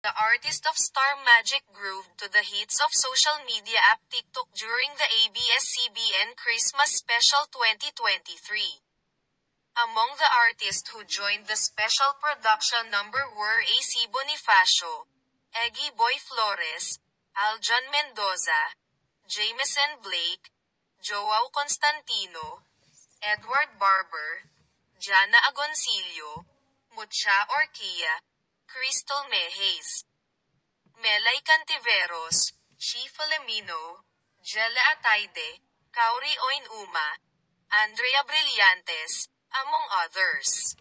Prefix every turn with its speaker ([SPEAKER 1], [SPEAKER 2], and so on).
[SPEAKER 1] The artist of Star Magic grooved to the hits of social media app TikTok during the ABS-CBN Christmas Special 2023. Among the artists who joined the special production number were AC Bonifacio, Eggy Boy Flores, Aljon Mendoza, Jameson Blake, Joao Constantino, Edward Barber, Jana Agoncillo, Mucha Orquia, Crystal Mejes, Melay Cantiveros, Chi Filomeno, Jella Ataide, Kauri Oinuma, Andrea Brillantes, among others.